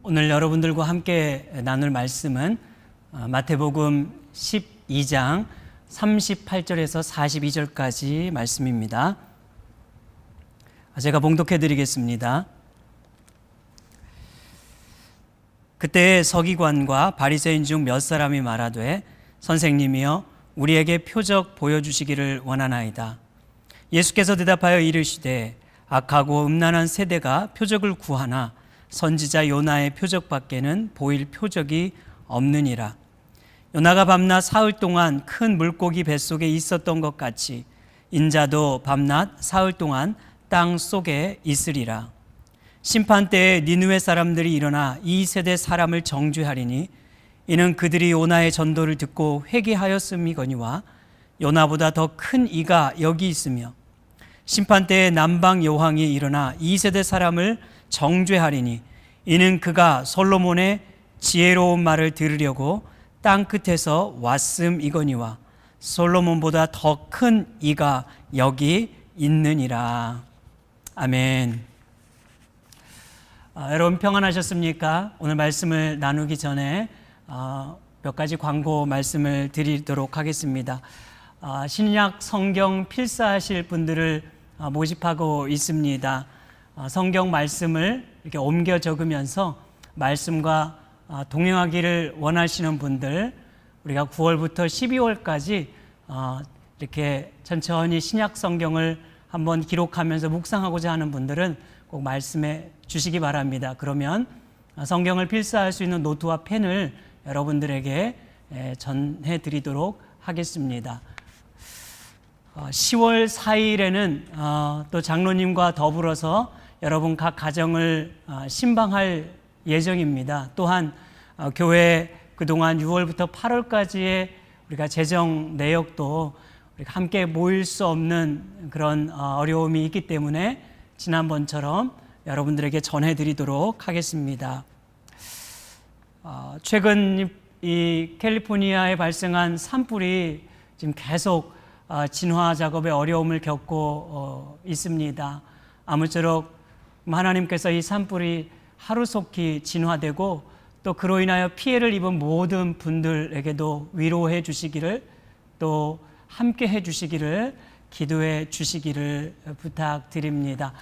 오늘 여러분들과 함께 나눌 말씀은 마태복음 12장 38절에서 42절까지 말씀입니다. 제가 봉독해 드리겠습니다. 그때 서기관과 바리새인 중 몇 사람이 말하되 선생님이여 우리에게 표적 보여주시기를 원하나이다. 예수께서 대답하여 이르시되 악하고 음란한 세대가 표적을 구하나 선지자 요나의 표적밖에는 보일 표적이 없느니라. 요나가 밤낮 사흘 동안 큰 물고기 뱃속에 있었던 것 같이 인자도 밤낮 사흘 동안 땅 속에 있으리라. 심판 때에 니느웨 사람들이 일어나 이 세대 사람을 정죄하리니 이는 그들이 요나의 전도를 듣고 회개하였음이거니와 요나보다 더 큰 이가 여기 있으며 심판 때에 남방 여왕이 일어나 이 세대 사람을 정죄하리니 이는 그가 솔로몬의 지혜로운 말을 들으려고 땅 끝에서 왔음이거니와 솔로몬보다 더 큰 이가 여기 있느니라. 아멘. 여러분 평안하셨습니까? 오늘 말씀을 나누기 전에 몇 가지 광고 말씀을 드리도록 하겠습니다. 신약 성경 필사하실 분들을 모집하고 있습니다. 성경 말씀을 이렇게 옮겨 적으면서 말씀과 동행하기를 원하시는 분들, 우리가 9월부터 12월까지 이렇게 천천히 신약 성경을 한번 기록하면서 묵상하고자 하는 분들은 꼭 말씀해 주시기 바랍니다. 그러면 성경을 필사할 수 있는 노트와 펜을 여러분들에게 전해 드리도록 하겠습니다. 10월 4일에는 또 장로님과 더불어서 여러분 각 가정을 신방할 예정입니다. 또한 교회 그동안 6월부터 8월까지의 우리가 재정 내역도 우리가 함께 모일 수 없는 그런 어려움이 있기 때문에 지난번처럼 여러분들에게 전해드리도록 하겠습니다. 최근 이 캘리포니아에 발생한 산불이 지금 계속 진화 작업에 어려움을 겪고 있습니다. 아무쪼록 하나님께서 이 산불이 하루속히 진화되고 또 그로 인하여 피해를 입은 모든 분들에게도 위로해 주시기를 또 함께 해 주시기를 기도해 주시기를 부탁드립니다.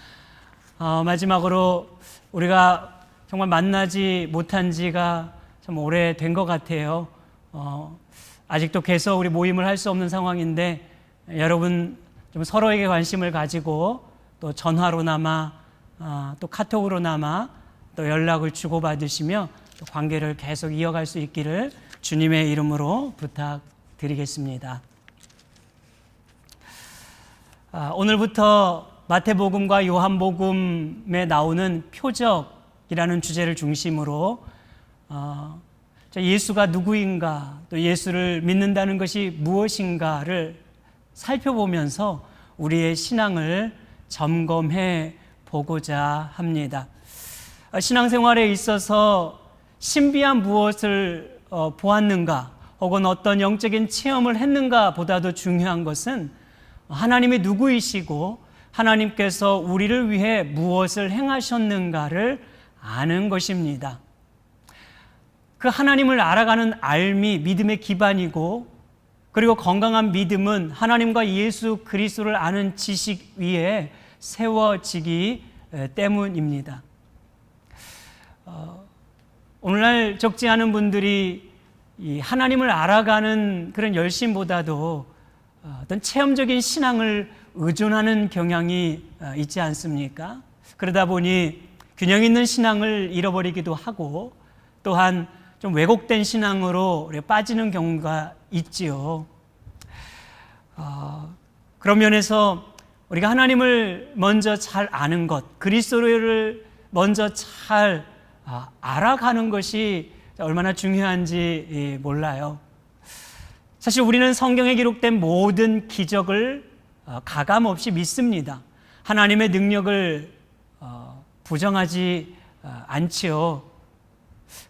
마지막으로 우리가 정말 만나지 못한 지가 참 오래된 것 같아요. 아직도 계속 우리 모임을 할 수 없는 상황인데 여러분 좀 서로에게 관심을 가지고 또 전화로나마 또 카톡으로나마 또 연락을 주고받으시며 또 관계를 계속 이어갈 수 있기를 주님의 이름으로 부탁드리겠습니다. 오늘부터 마태복음과 요한복음에 나오는 표적이라는 주제를 중심으로 예수가 누구인가, 또 예수를 믿는다는 것이 무엇인가를 살펴보면서 우리의 신앙을 점검해 보고자 합니다. 신앙생활에 있어서 신비한 무엇을 보았는가 혹은 어떤 영적인 체험을 했는가 보다도 중요한 것은 하나님이 누구이시고 하나님께서 우리를 위해 무엇을 행하셨는가를 아는 것입니다. 그 하나님을 알아가는 알미 믿음의 기반이고 그리고 건강한 믿음은 하나님과 예수 그리스도를 아는 지식 위에 세워지기 때문입니다. 오늘날 적지 않은 분들이 이 하나님을 알아가는 그런 열심보다도 어떤 체험적인 신앙을 의존하는 경향이 있지 않습니까? 그러다 보니 균형 있는 신앙을 잃어버리기도 하고 또한 좀 왜곡된 신앙으로 빠지는 경우가 있지요. 그런 면에서 우리가 하나님을 먼저 잘 아는 것, 그리스도를 먼저 잘 알아가는 것이 얼마나 중요한지 몰라요. 사실 우리는 성경에 기록된 모든 기적을 가감 없이 믿습니다. 하나님의 능력을 부정하지 않지요.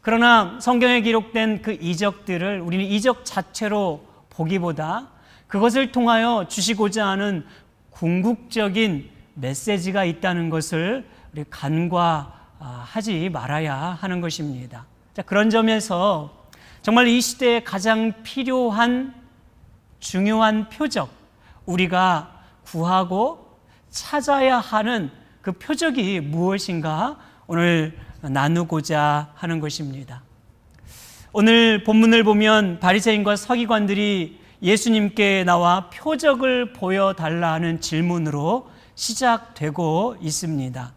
그러나 성경에 기록된 그 이적들을 우리는 이적 자체로 보기보다 그것을 통하여 주시고자 하는 궁극적인 메시지가 있다는 것을 우리 간과하지 말아야 하는 것입니다. 자, 그런 점에서 정말 이 시대에 가장 필요한 중요한 표적, 우리가 구하고 찾아야 하는 그 표적이 무엇인가 오늘 나누고자 하는 것입니다. 오늘 본문을 보면 바리새인과 서기관들이 예수님께 나와 표적을 보여달라는 질문으로 시작되고 있습니다.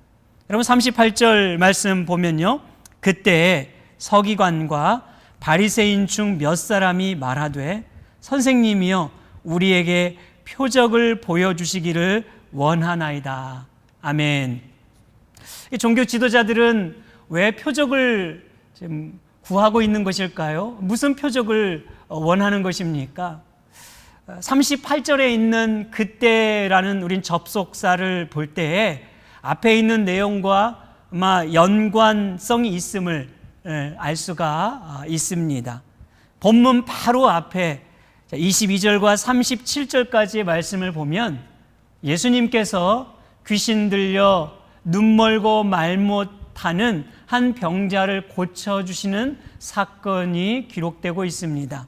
여러분 38절 말씀 보면요, 그때 서기관과 바리새인 중 몇 사람이 말하되 선생님이여 우리에게 표적을 보여주시기를 원하나이다. 아멘. 종교 지도자들은 왜 표적을 지금 구하고 있는 것일까요? 무슨 표적을 원하는 것입니까? 38절에 있는 그때라는 우린 접속사를 볼 때에 앞에 있는 내용과 아마 연관성이 있음을 알 수가 있습니다. 본문 바로 앞에 22절과 37절까지의 말씀을 보면 예수님께서 귀신 들려 눈 멀고 말 못하는 한 병자를 고쳐주시는 사건이 기록되고 있습니다.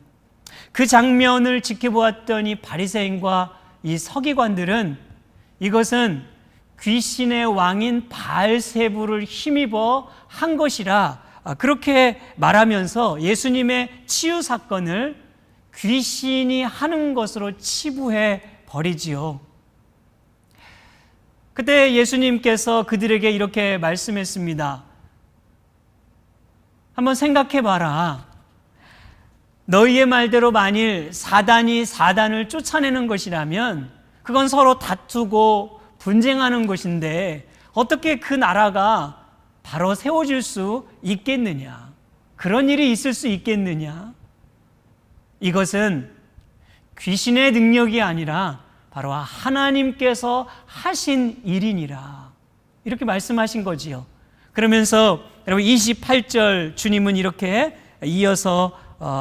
그 장면을 지켜보았더니 바리새인과 이 서기관들은 이것은 귀신의 왕인 바알세부를 힘입어 한 것이라 그렇게 말하면서 예수님의 치유 사건을 귀신이 하는 것으로 치부해 버리지요. 그때 예수님께서 그들에게 이렇게 말씀했습니다. 한번 생각해 봐라. 너희의 말대로 만일 사단이 사단을 쫓아내는 것이라면 그건 서로 다투고 분쟁하는 것인데 어떻게 그 나라가 바로 세워질 수 있겠느냐? 그런 일이 있을 수 있겠느냐? 이것은 귀신의 능력이 아니라 바로 하나님께서 하신 일이니라. 이렇게 말씀하신 거지요. 그러면서 여러분 28절 주님은 이렇게 이어서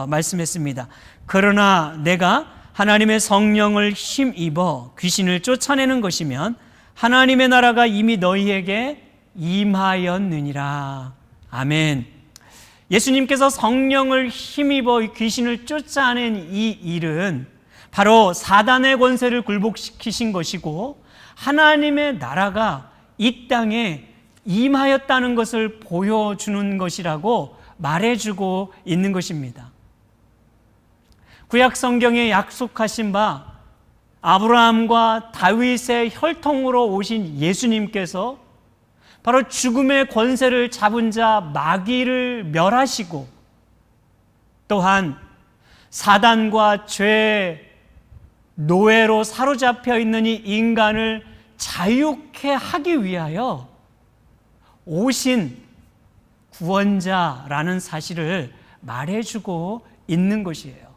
말씀했습니다. 그러나 내가 하나님의 성령을 힘입어 귀신을 쫓아내는 것이면 하나님의 나라가 이미 너희에게 임하였느니라. 아멘. 예수님께서 성령을 힘입어 귀신을 쫓아낸 이 일은 바로 사단의 권세를 굴복시키신 것이고 하나님의 나라가 이 땅에 임하였다는 것을 보여주는 것이라고 말해주고 있는 것입니다. 구약 성경에 약속하신 바 아브라함과 다윗의 혈통으로 오신 예수님께서 바로 죽음의 권세를 잡은 자 마귀를 멸하시고 또한 사단과 죄 노예로 사로잡혀 있는 이 인간을 자유케 하기 위하여 오신 구원자라는 사실을 말해주고 있는 것이에요.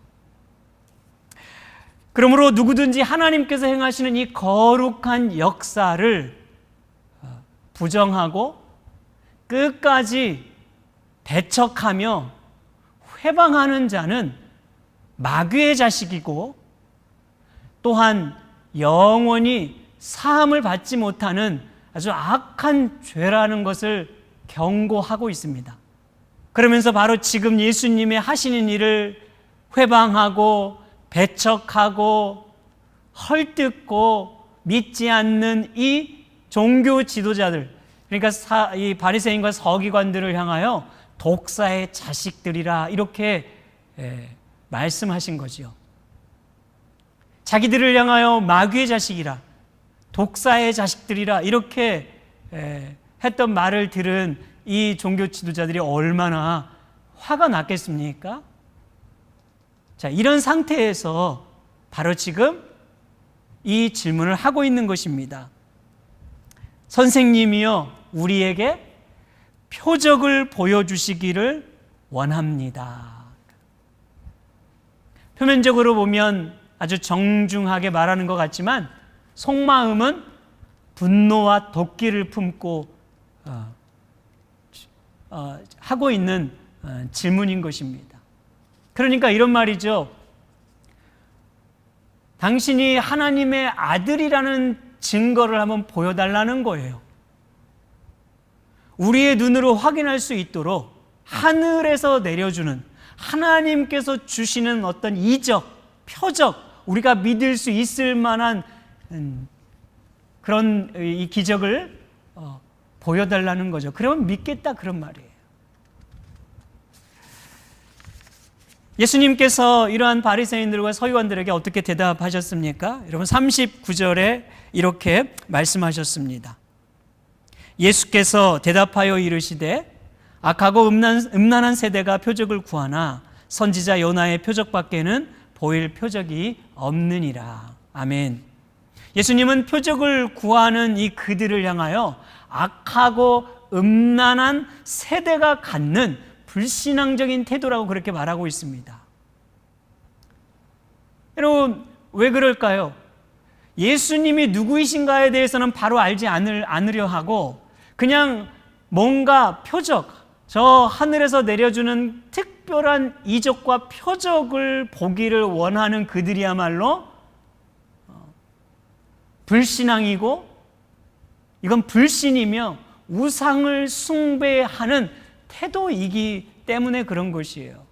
그러므로 누구든지 하나님께서 행하시는 이 거룩한 역사를 부정하고 끝까지 배척하며 회방하는 자는 마귀의 자식이고 또한 영원히 사함을 받지 못하는 아주 악한 죄라는 것을 경고하고 있습니다. 그러면서 바로 지금 예수님의 하시는 일을 회방하고 배척하고 헐뜯고 믿지 않는 이 종교 지도자들, 그러니까 이 바리새인과 서기관들을 향하여 독사의 자식들이라 이렇게 말씀하신 거지요. 자기들을 향하여 마귀의 자식이라, 독사의 자식들이라 이렇게 했던 말을 들은 이 종교 지도자들이 얼마나 화가 났겠습니까? 자, 이런 상태에서 바로 지금 이 질문을 하고 있는 것입니다. 선생님이여 우리에게 표적을 보여주시기를 원합니다. 표면적으로 보면 아주 정중하게 말하는 것 같지만 속마음은 분노와 도끼를 품고 하고 있는 질문인 것입니다. 그러니까 이런 말이죠. 당신이 하나님의 아들이라는 증거를 한번 보여달라는 거예요. 우리의 눈으로 확인할 수 있도록 하늘에서 내려주는, 하나님께서 주시는 어떤 이적, 표적, 우리가 믿을 수 있을 만한 그런 이 기적을 보여달라는 거죠. 그러면 믿겠다, 그런 말이에요. 예수님께서 이러한 바리새인들과 서기관들에게 어떻게 대답하셨습니까? 여러분 39절에 이렇게 말씀하셨습니다. 예수께서 대답하여 이르시되 악하고 음란한 세대가 표적을 구하나 선지자 요나의 표적밖에는 보일 표적이 없느니라. 아멘. 예수님은 표적을 구하는 이 그들을 향하여 악하고 음란한 세대가 갖는 불신앙적인 태도라고 그렇게 말하고 있습니다. 여러분, 왜 그럴까요? 예수님이 누구이신가에 대해서는 바로 알지 않으려 하고 그냥 뭔가 표적, 저 하늘에서 내려주는 특별한 이적과 표적을 보기를 원하는 그들이야말로 불신앙이고, 이건 불신이며 우상을 숭배하는 태도이기 때문에 그런 것이에요.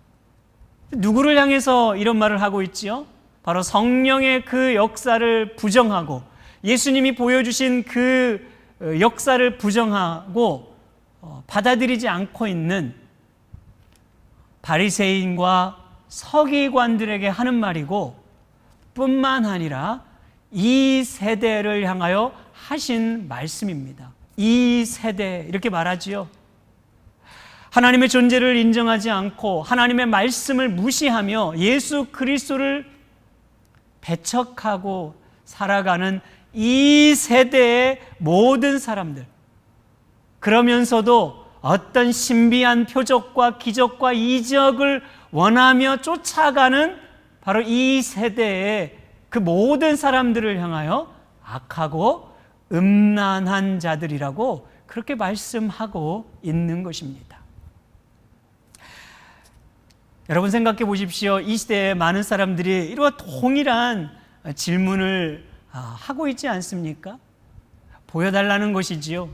누구를 향해서 이런 말을 하고 있지요? 바로 성령의 그 역사를 부정하고 예수님이 보여주신 그 역사를 부정하고 받아들이지 않고 있는 바리새인과 서기관들에게 하는 말이고, 뿐만 아니라 이 세대를 향하여 하신 말씀입니다. 이 세대, 이렇게 말하지요. 하나님의 존재를 인정하지 않고 하나님의 말씀을 무시하며 예수 그리스도를 배척하고 살아가는 이 세대의 모든 사람들, 그러면서도 어떤 신비한 표적과 기적과 이적을 원하며 쫓아가는 바로 이 세대의 그 모든 사람들을 향하여 악하고 음란한 자들이라고 그렇게 말씀하고 있는 것입니다. 여러분 생각해 보십시오. 이 시대에 많은 사람들이 이런 동일한 질문을 하고 있지 않습니까? 보여달라는 것이지요.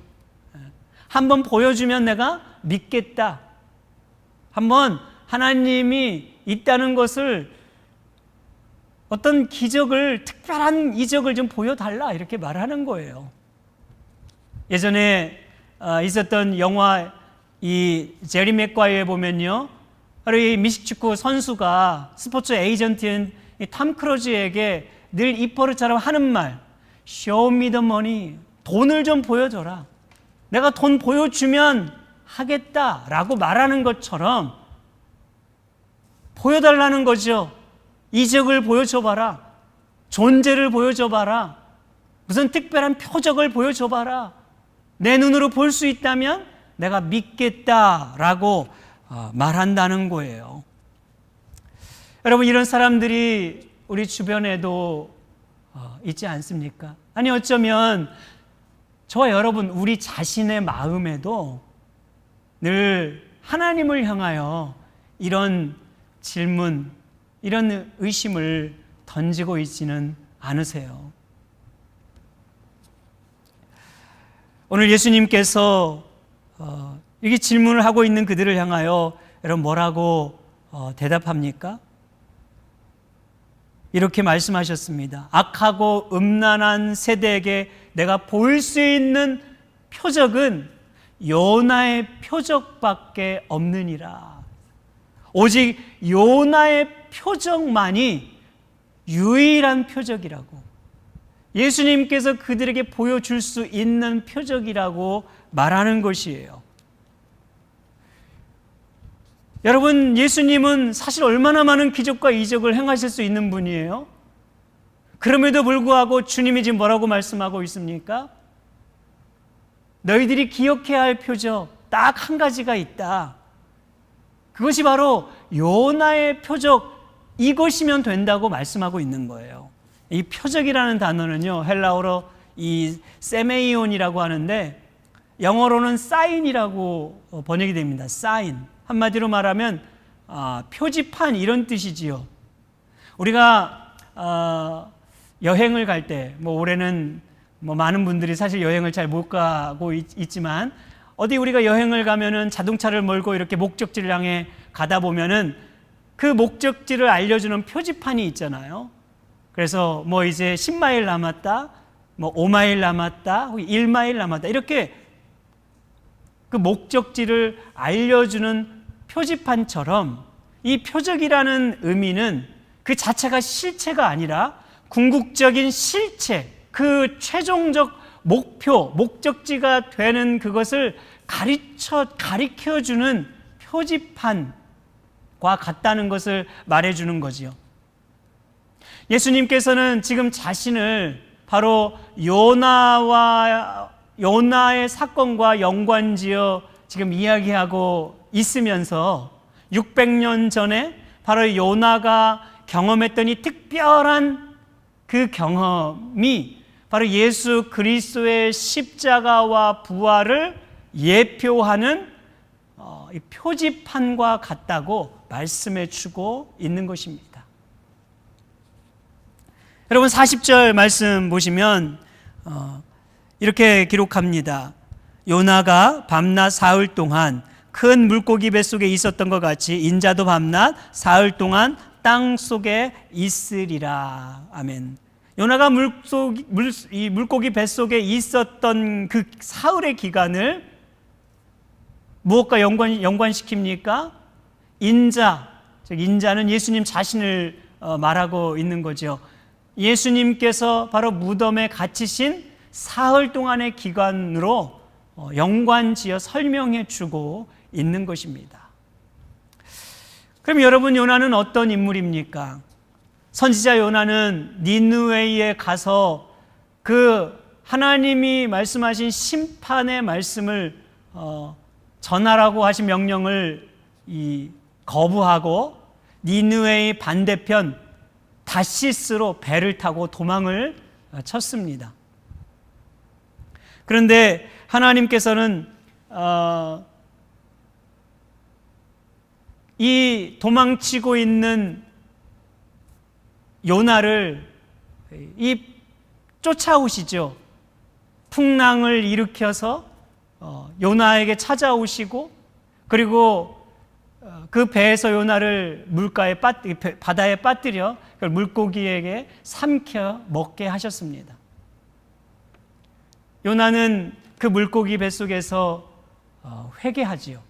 한번 보여주면 내가 믿겠다. 한번 하나님이 있다는 것을, 어떤 기적을, 특별한 이적을 좀 보여달라, 이렇게 말하는 거예요. 예전에 있었던 영화 이 제리 맥과이어에 보면요, 바로 이 미식축구 선수가 스포츠 에이전트인 탐 크루즈에게 늘 입버릇처럼 하는 말, Show me the money, 돈을 좀 보여줘라. 내가 돈 보여주면 하겠다라고 말하는 것처럼 보여달라는 거죠. 이적을 보여줘봐라. 존재를 보여줘봐라. 무슨 특별한 표적을 보여줘봐라. 내 눈으로 볼 수 있다면 내가 믿겠다라고 말한다는 거예요. 여러분, 이런 사람들이 우리 주변에도 있지 않습니까? 아니, 어쩌면 저와 여러분, 우리 자신의 마음에도 늘 하나님을 향하여 이런 질문, 이런 의심을 던지고 있지는 않으세요? 오늘 예수님께서 이렇게 질문을 하고 있는 그들을 향하여 여러분 뭐라고 대답합니까? 이렇게 말씀하셨습니다. 악하고 음란한 세대에게 내가 볼 수 있는 표적은 요나의 표적밖에 없느니라. 오직 요나의 표적만이 유일한 표적이라고, 예수님께서 그들에게 보여줄 수 있는 표적이라고 말하는 것이에요. 여러분, 예수님은 사실 얼마나 많은 기적과 이적을 행하실 수 있는 분이에요. 그럼에도 불구하고 주님이 지금 뭐라고 말씀하고 있습니까? 너희들이 기억해야 할 표적 딱 한 가지가 있다. 그것이 바로 요나의 표적, 이것이면 된다고 말씀하고 있는 거예요. 이 표적이라는 단어는요, 헬라어로 이 세메이온이라고 하는데, 영어로는 사인이라고 번역이 됩니다. 사인. 한마디로 말하면 표지판 이런 뜻이지요. 우리가 여행을 갈 때, 올해는 많은 분들이 사실 여행을 잘 못 가고 있지만, 어디 우리가 여행을 가면은 자동차를 몰고 이렇게 목적지를 향해 가다 보면은 그 목적지를 알려주는 표지판이 있잖아요. 그래서 이제 10마일 남았다, 5마일 남았다, 1마일 남았다, 이렇게 그 목적지를 알려주는 표지판처럼 이 표적이라는 의미는 그 자체가 실체가 아니라 궁극적인 실체, 그 최종적 목표, 목적지가 되는 그것을 가리켜주는 표지판과 같다는 것을 말해주는 거지요. 예수님께서는 지금 자신을 바로 요나의 사건과 연관지어 지금 이야기하고 있으면서 600년 전에 바로 요나가 경험했던 이 특별한 그 경험이 바로 예수 그리스도의 십자가와 부활을 예표하는 이 표지판과 같다고 말씀해 주고 있는 것입니다. 여러분 40절 말씀 보시면 이렇게 기록합니다. 요나가 밤낮 사흘 동안 큰 물고기 뱃속에 있었던 것 같이 인자도 밤낮 사흘 동안 땅 속에 있으리라. 아멘. 요나가 이 물고기 뱃속에 있었던 그 사흘의 기간을 무엇과 연관시킵니까? 인자, 즉 인자는 예수님 자신을 말하고 있는 거죠. 예수님께서 바로 무덤에 갇히신 사흘 동안의 기간으로 연관지어 설명해 주고 있는 것입니다. 그럼 여러분, 요나는 어떤 인물입니까? 선지자 요나는 니느웨에 가서 그 하나님이 말씀하신 심판의 말씀을 전하라고 하신 명령을 거부하고 니느웨의 반대편 다시스로 배를 타고 도망을 쳤습니다. 그런데 하나님께서는 이 도망치고 있는 요나를 쫓아오시죠. 풍랑을 일으켜서 요나에게 찾아오시고, 그리고 그 배에서 요나를 바다에 빠뜨려 그걸 물고기에게 삼켜 먹게 하셨습니다. 요나는 그 물고기 뱃속에서 회개하지요.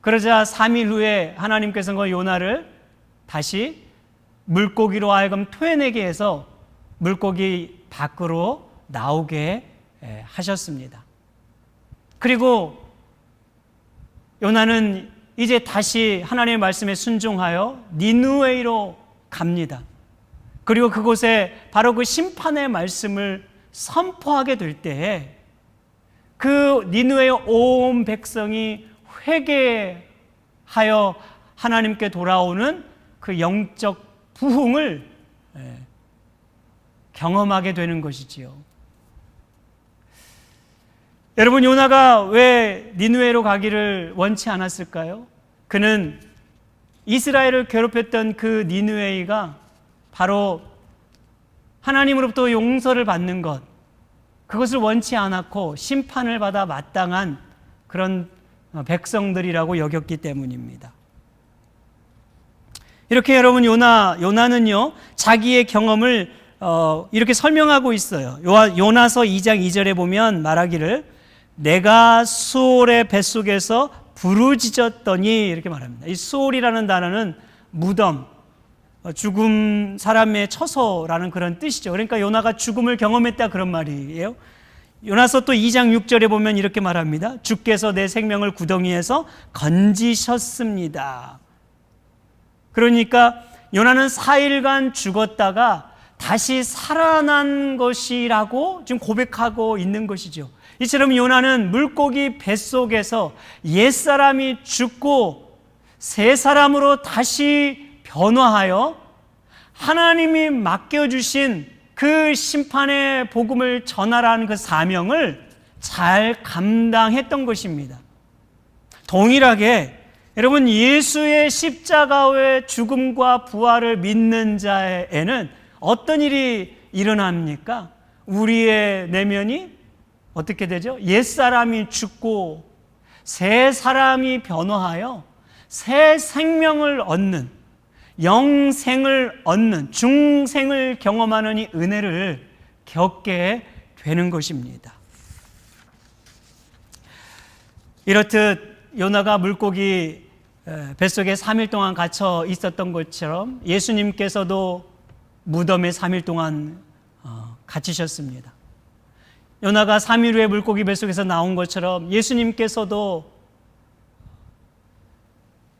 그러자 3일 후에 하나님께서는 그 요나를 다시 물고기로 하여금 토해내게 해서 물고기 밖으로 나오게 하셨습니다. 그리고 요나는 이제 다시 하나님의 말씀에 순종하여 니느웨로 갑니다. 그리고 그곳에 바로 그 심판의 말씀을 선포하게 될 때에 그 니느웨의 온 백성이 회개하여 하나님께 돌아오는 그 영적 부흥을 경험하게 되는 것이지요. 여러분, 요나가 왜 니느웨로 가기를 원치 않았을까요? 그는 이스라엘을 괴롭혔던 그 니느웨가 바로 하나님으로부터 용서를 받는 것, 그것을 원치 않았고 심판을 받아 마땅한 그런 백성들이라고 여겼기 때문입니다. 이렇게 여러분, 요나는요 자기의 경험을 이렇게 설명하고 있어요. 요나서 2장 2절에 보면 말하기를 내가 수올의 뱃속에서 부르짖었더니 이렇게 말합니다. 이 수올이라는 단어는 무덤, 죽음, 사람의 처소라는 그런 뜻이죠. 그러니까 요나가 죽음을 경험했다 그런 말이에요. 요나서 또 2장 6절에 보면 이렇게 말합니다. 주께서 내 생명을 구덩이에서 건지셨습니다. 그러니까 요나는 4일간 죽었다가 다시 살아난 것이라고 지금 고백하고 있는 것이죠. 이처럼 요나는 물고기 뱃속에서 옛사람이 죽고 새 사람으로 다시 변화하여 하나님이 맡겨주신 그 심판의 복음을 전하라는 그 사명을 잘 감당했던 것입니다. 동일하게 여러분, 예수의 십자가의 죽음과 부활을 믿는 자에는 어떤 일이 일어납니까? 우리의 내면이 어떻게 되죠? 옛사람이 죽고 새 사람이 변화하여 새 생명을 얻는, 영생을 얻는, 중생을 경험하는 이 은혜를 겪게 되는 것입니다. 이렇듯 요나가 물고기 뱃속에 3일 동안 갇혀 있었던 것처럼 예수님께서도 무덤에 3일 동안 갇히셨습니다. 요나가 3일 후에 물고기 뱃속에서 나온 것처럼 예수님께서도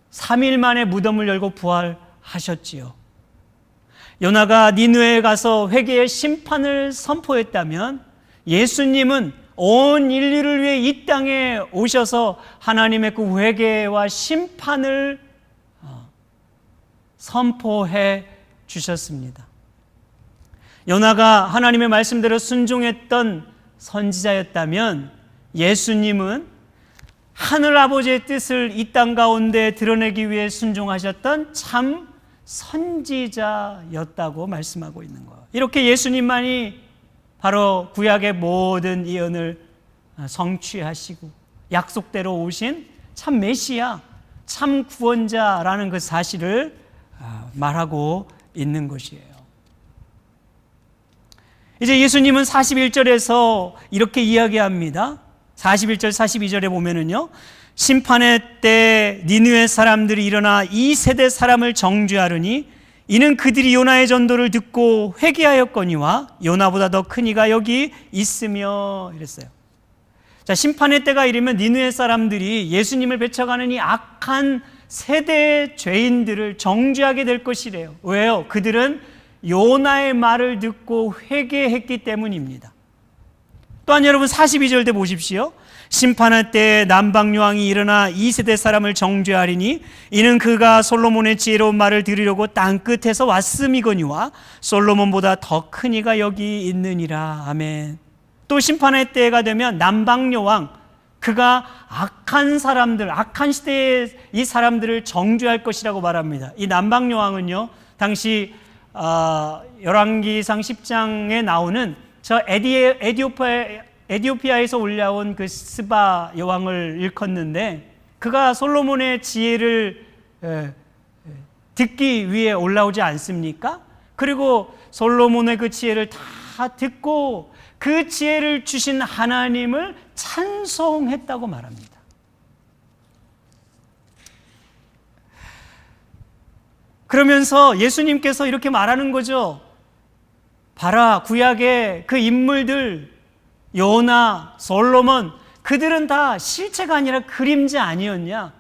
3일 만에 무덤을 열고 부활하셨지요. 요나가 니느웨에 가서 회개의 심판을 선포했다면 예수님은 온 인류를 위해 이 땅에 오셔서 하나님의 그 회개와 심판을 선포해 주셨습니다. 요나가 하나님의 말씀대로 순종했던 선지자였다면 예수님은 하늘 아버지의 뜻을 이 땅 가운데 드러내기 위해 순종하셨던 참 선지자였다고 말씀하고 있는 거예요. 이렇게 예수님만이 바로 구약의 모든 예언을 성취하시고 약속대로 오신 참 메시아, 참 구원자라는 그 사실을 말하고 있는 것이에요. 이제 예수님은 41절에서 이렇게 이야기합니다. 41절 42절에 보면은요, 심판의 때 니느웨 사람들이 일어나 이 세대 사람을 정죄하려니 이는 그들이 요나의 전도를 듣고 회개하였거니와 요나보다 더 큰 이가 여기 있으며 이랬어요. 자, 심판의 때가 이르면 니느웨 사람들이 예수님을 배척하는 이 악한 세대의 죄인들을 정죄하게 될 것이래요. 왜요? 그들은 요나의 말을 듣고 회개했기 때문입니다. 또한 여러분 42절도 보십시오. 심판할 때 남방요왕이 일어나 이 세대 사람을 정죄하리니 이는 그가 솔로몬의 지혜로운 말을 들으려고 땅끝에서 왔음이거니와 솔로몬보다 더 큰 이가 여기 있느니라. 아멘. 또 심판의 때가 되면 남방요왕, 그가 악한 사람들, 악한 시대의 이 사람들을 정죄할 것이라고 말합니다. 이 남방요왕은요, 당시 열왕기상 10장에 나오는 저 에디오피아에서 올라온 그 스바 여왕을 일컫는데, 그가 솔로몬의 지혜를 듣기 위해 올라오지 않습니까? 그리고 솔로몬의 그 지혜를 다 듣고 그 지혜를 주신 하나님을 찬송했다고 말합니다. 그러면서 예수님께서 이렇게 말하는 거죠. 봐라, 구약의 그 인물들, 요나, 솔로몬, 그들은 다 실체가 아니라 그림자 아니었냐?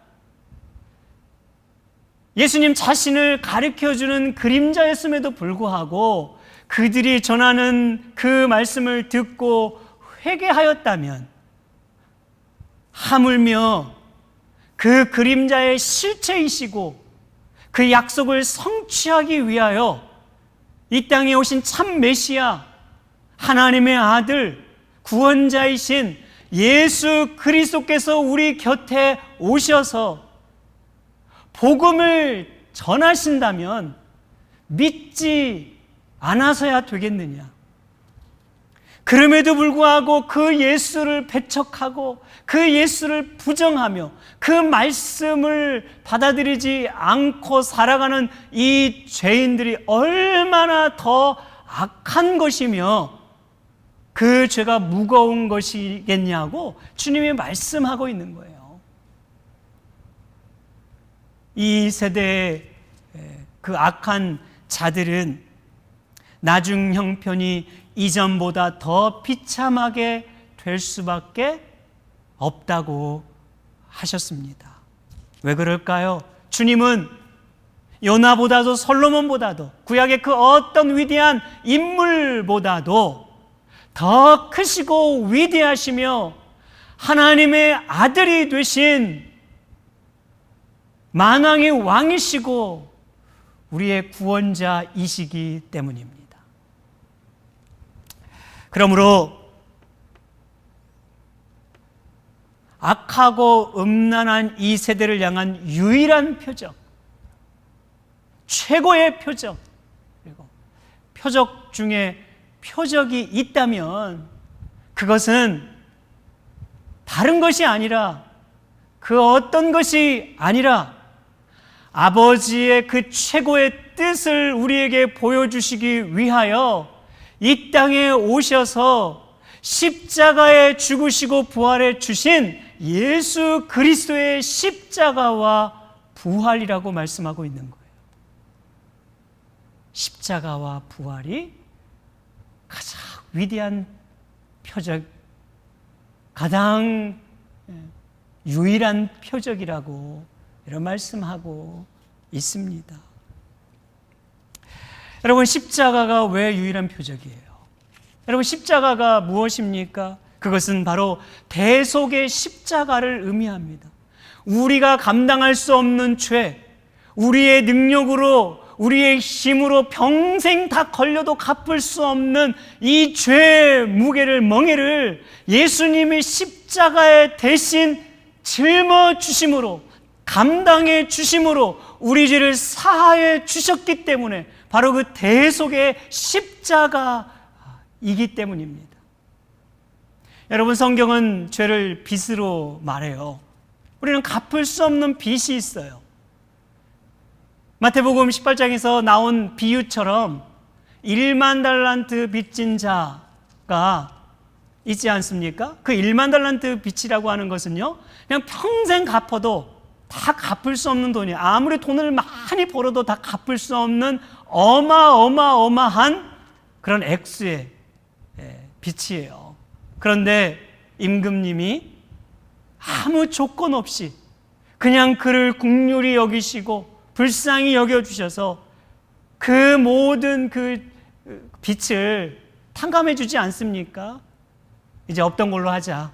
예수님 자신을 가르쳐주는 그림자였음에도 불구하고 그들이 전하는 그 말씀을 듣고 회개하였다면 하물며 그 그림자의 실체이시고 그 약속을 성취하기 위하여 이 땅에 오신 참 메시아, 하나님의 아들, 구원자이신 예수 그리스도께서 우리 곁에 오셔서 복음을 전하신다면 믿지 않아서야 되겠느냐? 그럼에도 불구하고 그 예수를 배척하고 그 예수를 부정하며 그 말씀을 받아들이지 않고 살아가는 이 죄인들이 얼마나 더 악한 것이며 그 죄가 무거운 것이겠냐고 주님이 말씀하고 있는 거예요. 이 세대의 그 악한 자들은 나중 형편이 이전보다 더 비참하게 될 수밖에 없다고 하셨습니다. 왜 그럴까요? 주님은 요나보다도 솔로몬보다도 구약의 그 어떤 위대한 인물보다도 더 크시고 위대하시며 하나님의 아들이 되신 만왕의 왕이시고 우리의 구원자이시기 때문입니다. 그러므로 악하고 음란한 이 세대를 향한 유일한 표적, 최고의 표적, 그리고 표적 중에 표적이 있다면 그것은 다른 것이 아니라, 그 어떤 것이 아니라 아버지의 그 최고의 뜻을 우리에게 보여주시기 위하여 이 땅에 오셔서 십자가에 죽으시고 부활해 주신 예수 그리스도의 십자가와 부활이라고 말씀하고 있는 거예요. 십자가와 부활이 가장 위대한 표적, 가장 유일한 표적이라고 이런 말씀하고 있습니다. 여러분, 십자가가 왜 유일한 표적이에요? 여러분, 십자가가 무엇입니까? 그것은 바로 대속의 십자가를 의미합니다. 우리가 감당할 수 없는 죄, 우리의 능력으로, 우리의 힘으로 평생 다 걸려도 갚을 수 없는 이 죄의 무게를, 멍에를 예수님이 십자가에 대신 짊어 주심으로, 감당해 주심으로 우리 죄를 사하여 주셨기 때문에, 바로 그 대속의 십자가이기 때문입니다. 여러분, 성경은 죄를 빚으로 말해요. 우리는 갚을 수 없는 빚이 있어요. 마태복음 18장에서 나온 비유처럼 1만 달란트 빚진 자가 있지 않습니까? 그 1만 달란트 빚이라고 하는 것은요, 그냥 평생 갚아도 다 갚을 수 없는 돈이에요. 아무리 돈을 많이 벌어도 다 갚을 수 없는 어마어마한 그런 액수의 빚이에요. 그런데 임금님이 아무 조건 없이 그냥 그를 긍휼히 여기시고 불쌍히 여겨주셔서 그 모든 그 빚을 탕감해 주지 않습니까? 이제 없던 걸로 하자.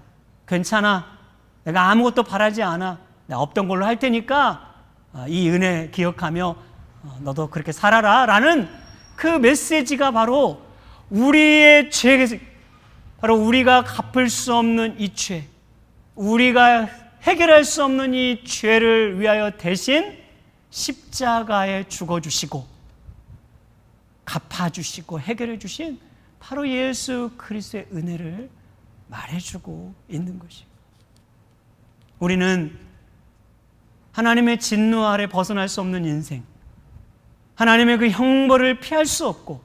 괜찮아. 내가 아무것도 바라지 않아. 내가 없던 걸로 할 테니까 이 은혜 기억하며 너도 그렇게 살아라 라는 그 메시지가 바로 우리의 죄, 바로 우리가 갚을 수 없는 이 죄, 우리가 해결할 수 없는 이 죄를 위하여 대신 십자가에 죽어주시고 갚아주시고 해결해 주신 바로 예수 그리스도의 은혜를 말해주고 있는 것이에요. 우리는 하나님의 진노 아래 벗어날 수 없는 인생, 하나님의 그 형벌을 피할 수 없고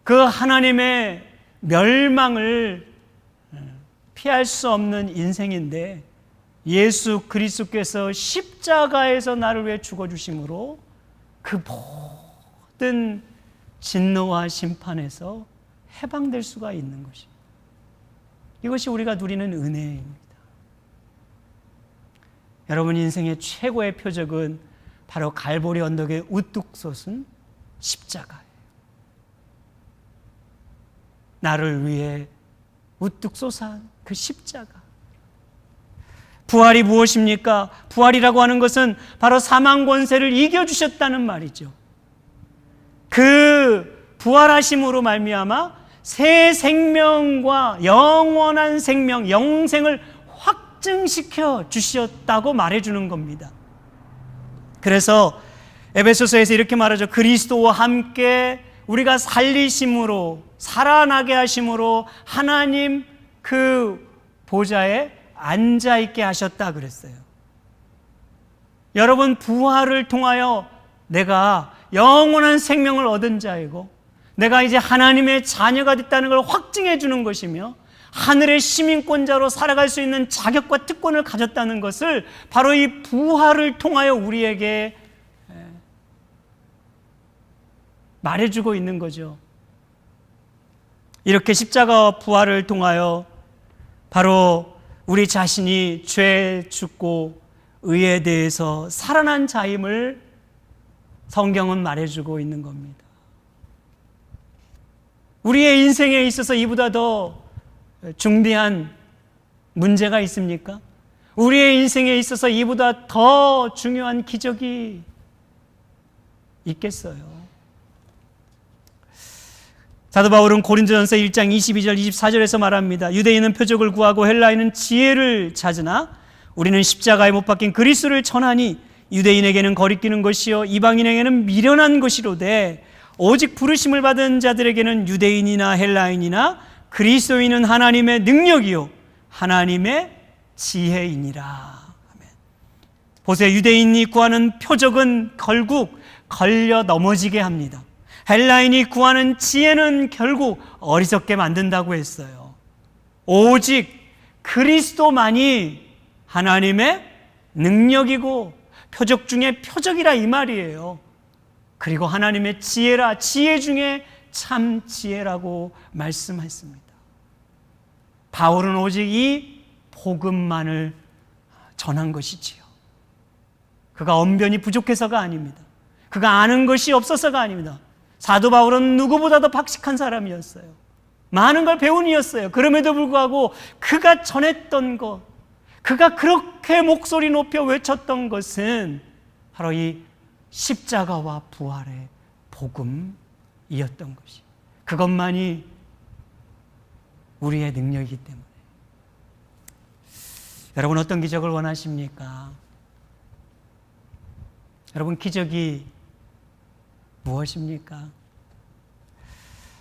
그 하나님의 멸망을 피할 수 없는 인생인데, 예수 그리스도께서 십자가에서 나를 위해 죽어주심으로 그 모든 진노와 심판에서 해방될 수가 있는 것입니다. 이것이 우리가 누리는 은혜입니다. 여러분, 인생의 최고의 표적은 바로 갈보리 언덕에 우뚝 솟은 십자가예요. 나를 위해 우뚝 솟아 그 십자가. 부활이 무엇입니까? 부활이라고 하는 것은 바로 사망 권세를 이겨주셨다는 말이죠. 그 부활하심으로 말미암아 새 생명과 영원한 생명, 영생을 확증시켜 주셨다고 말해주는 겁니다. 그래서 에베소서에서 이렇게 말하죠. 그리스도와 함께 우리가 살리심으로, 살아나게 하심으로 하나님 그 보좌에 앉아있게 하셨다 그랬어요. 여러분, 부활을 통하여 내가 영원한 생명을 얻은 자이고 내가 이제 하나님의 자녀가 됐다는 걸 확증해 주는 것이며 하늘의 시민권자로 살아갈 수 있는 자격과 특권을 가졌다는 것을 바로 이 부활을 통하여 우리에게 말해주고 있는 거죠. 이렇게 십자가와 부활을 통하여 바로 우리 자신이 죄에 죽고 의에 대해서 살아난 자임을 성경은 말해주고 있는 겁니다. 우리의 인생에 있어서 이보다 더 중대한 문제가 있습니까? 우리의 인생에 있어서 이보다 더 중요한 기적이 있겠어요? 사도 바울은 고린도전서 1장 22절 24절에서 말합니다. 유대인은 표적을 구하고 헬라인은 지혜를 찾으나 우리는 십자가에 못 박힌 그리스도를 전하니 유대인에게는 거리끼는 것이요 이방인에게는 미련한 것이로되 오직 부르심을 받은 자들에게는 유대인이나 헬라인이나 그리스도인은 하나님의 능력이요 하나님의 지혜이니라. 아멘. 보세요. 유대인이 구하는 표적은 결국 걸려 넘어지게 합니다. 헬라인이 구하는 지혜는 결국 어리석게 만든다고 했어요. 오직 그리스도만이 하나님의 능력이고 표적 중에 표적이라 이 말이에요. 그리고 하나님의 지혜라, 지혜 중에 참 지혜라고 말씀했습니다. 바울은 오직 이 복음만을 전한 것이지요. 그가 언변이 부족해서가 아닙니다. 그가 아는 것이 없어서가 아닙니다. 사도 바울은 누구보다도 박식한 사람이었어요. 많은 걸 배운 이였어요. 그럼에도 불구하고 그가 전했던 것, 그가 그렇게 목소리 높여 외쳤던 것은 바로 이 십자가와 부활의 복음이었던 것이, 그것만이 우리의 능력이기 때문에. 여러분, 어떤 기적을 원하십니까? 여러분, 기적이 무엇입니까?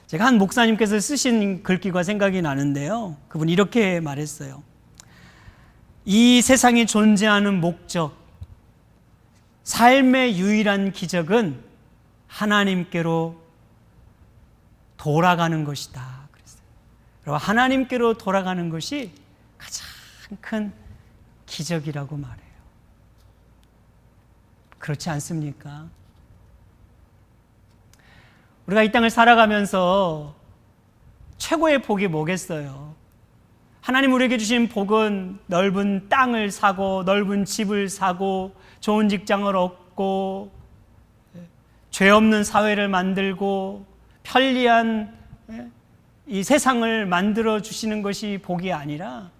제가 한 목사님께서 쓰신 글귀가 생각이 나는데요. 그분이 이렇게 말했어요. 이 세상에 존재하는 목적, 삶의 유일한 기적은 하나님께로 돌아가는 것이다. 그랬어요. 그리고 하나님께로 돌아가는 것이 가장 큰 기적이라고 말해요. 그렇지 않습니까? 우리가 이 땅을 살아가면서 최고의 복이 뭐겠어요? 하나님 우리에게 주신 복은 넓은 땅을 사고 넓은 집을 사고 좋은 직장을 얻고 죄 없는 사회를 만들고 편리한 이 세상을 만들어 주시는 것이 복이 아니라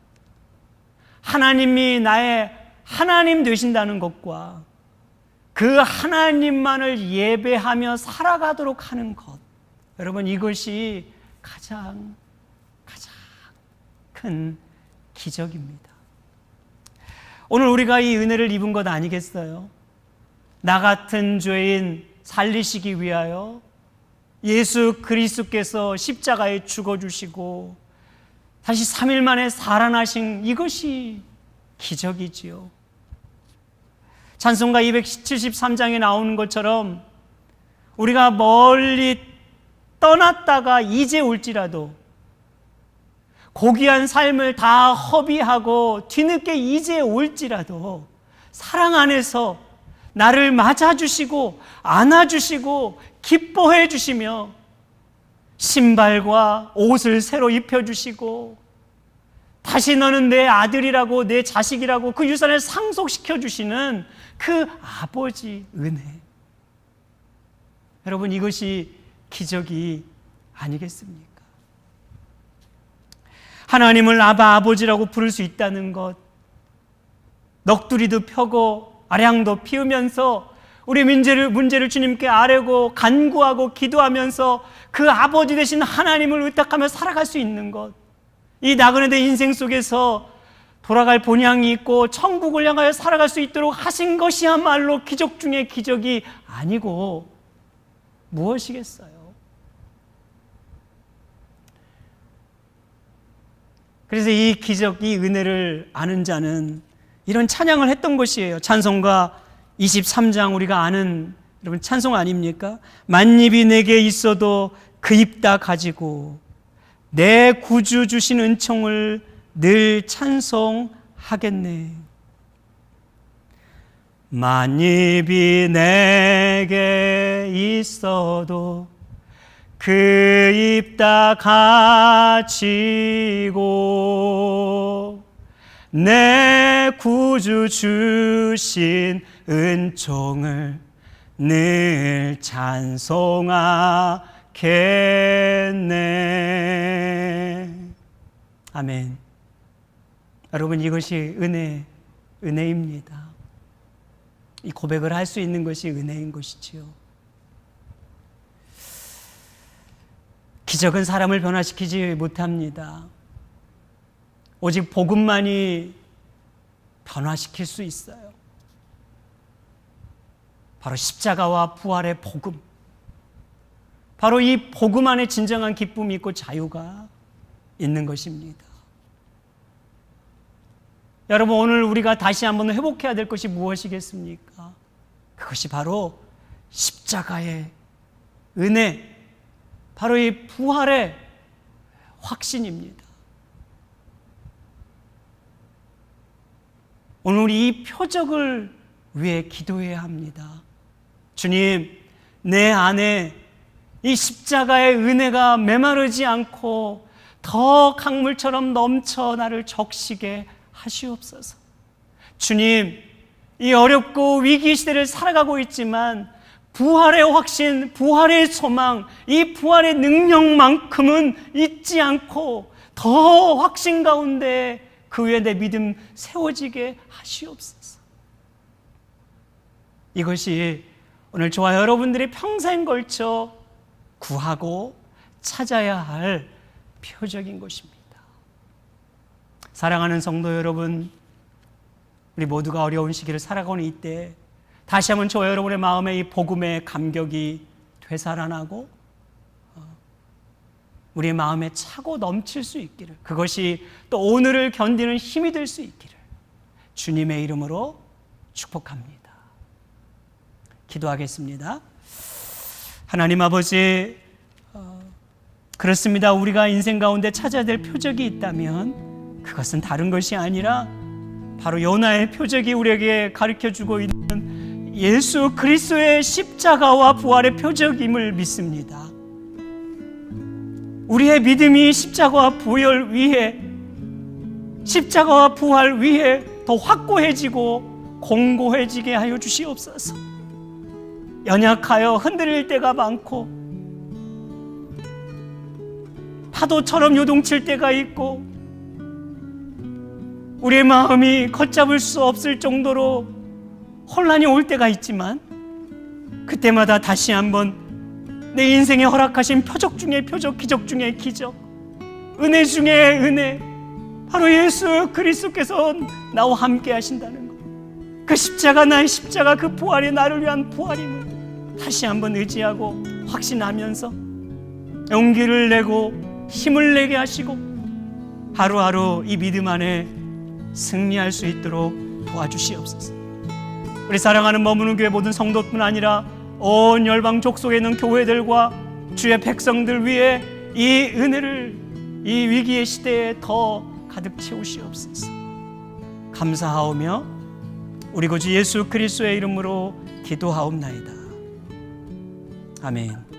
하나님이 나의 하나님 되신다는 것과 그 하나님만을 예배하며 살아가도록 하는 것, 여러분, 이것이 가장 큰 기적입니다. 오늘 우리가 이 은혜를 입은 것 아니겠어요? 나 같은 죄인 살리시기 위하여 예수 그리스도께서 십자가에 죽어주시고 다시 3일 만에 살아나신 이것이 기적이지요. 찬송가 273장에 나오는 것처럼 우리가 멀리 떠났다가 이제 올지라도 고귀한 삶을 다 허비하고 뒤늦게 이제 올지라도 사랑 안에서 나를 맞아주시고 안아주시고 기뻐해 주시며 신발과 옷을 새로 입혀주시고 다시 너는 내 아들이라고 내 자식이라고 그 유산을 상속시켜 주시는 그 아버지 은혜, 여러분, 이것이 기적이 아니겠습니까? 하나님을 아바 아버지라고 부를 수 있다는 것, 넋두리도 펴고 아량도 피우면서 우리 문제를 주님께 아뢰고 간구하고 기도하면서 그 아버지 되신 하나님을 의탁하며 살아갈 수 있는 것, 이 나그네들 인생 속에서 돌아갈 본향이 있고 천국을 향하여 살아갈 수 있도록 하신 것이야말로 기적 중에 기적이 아니고 무엇이겠어요? 그래서 이 기적, 이 은혜를 아는 자는 이런 찬양을 했던 것이에요. 찬송가 23장 우리가 아는 여러분 찬송 아닙니까? 만입이 내게 있어도 그 입 다 가지고 내 구주 주신 은총을 늘 찬송하겠네. 만입이 내게 있어도 그 입 다 가지고 내 구주 주신 은총을 늘 찬송하겠네. 아멘. 여러분, 이것이 은혜입니다. 이 고백을 할 수 있는 것이 은혜인 것이지요. 기적은 사람을 변화시키지 못합니다. 오직 복음만이 변화시킬 수 있어요. 바로 십자가와 부활의 복음, 바로 이 복음 안에 진정한 기쁨이 있고 자유가 있는 것입니다. 여러분, 오늘 우리가 다시 한번 회복해야 될 것이 무엇이겠습니까? 그것이 바로 십자가의 은혜, 바로 이 부활의 확신입니다. 오늘 우리 이 표적을 위해 기도해야 합니다. 주님, 내 안에 이 십자가의 은혜가 메마르지 않고 더 강물처럼 넘쳐 나를 적시게 하시옵소서. 주님, 이 어렵고 위기 시대를 살아가고 있지만 부활의 확신, 부활의 소망, 이 부활의 능력만큼은 잊지 않고 더 확신 가운데 그 위에 내 믿음 세워지게 하시옵소서. 이것이 오늘 저와 여러분들이 평생 걸쳐 구하고 찾아야 할 표적인 것입니다. 사랑하는 성도 여러분, 우리 모두가 어려운 시기를 살아가는 이때 다시 한번 저와 여러분의 마음에 이 복음의 감격이 되살아나고 우리의 마음에 차고 넘칠 수 있기를, 그것이 또 오늘을 견디는 힘이 될 수 있기를 주님의 이름으로 축복합니다. 기도하겠습니다. 하나님 아버지, 그렇습니다. 우리가 인생 가운데 찾아야 될 표적이 있다면 그것은 다른 것이 아니라 바로 요나의 표적이 우리에게 가르쳐주고 있는 예수 그리스도의 십자가와 부활의 표적임을 믿습니다. 우리의 믿음이 십자가와 부활 위에, 십자가와 부활 위에 더 확고해지고 공고해지게 하여 주시옵소서. 연약하여 흔들릴 때가 많고 파도처럼 요동칠 때가 있고 우리의 마음이 걷잡을 수 없을 정도로 혼란이 올 때가 있지만 그때마다 다시 한번 내 인생에 허락하신 표적 중에 표적, 기적 중에 기적, 은혜 중에 은혜, 바로 예수 그리스도께서 나와 함께 하신다는 것, 그 십자가, 나의 십자가, 그 부활이 나를 위한 부활임을 다시 한번 의지하고 확신하면서 용기를 내고 힘을 내게 하시고 하루하루 이 믿음 안에 승리할 수 있도록 도와주시옵소서. 우리 사랑하는 머무는 교회 모든 성도뿐 아니라 온 열방 족속에 있는 교회들과 주의 백성들 위해 이 은혜를 이 위기의 시대에 더 가득 채우시옵소서. 감사하오며 우리 구주 예수 그리스도의 이름으로 기도하옵나이다. 아멘.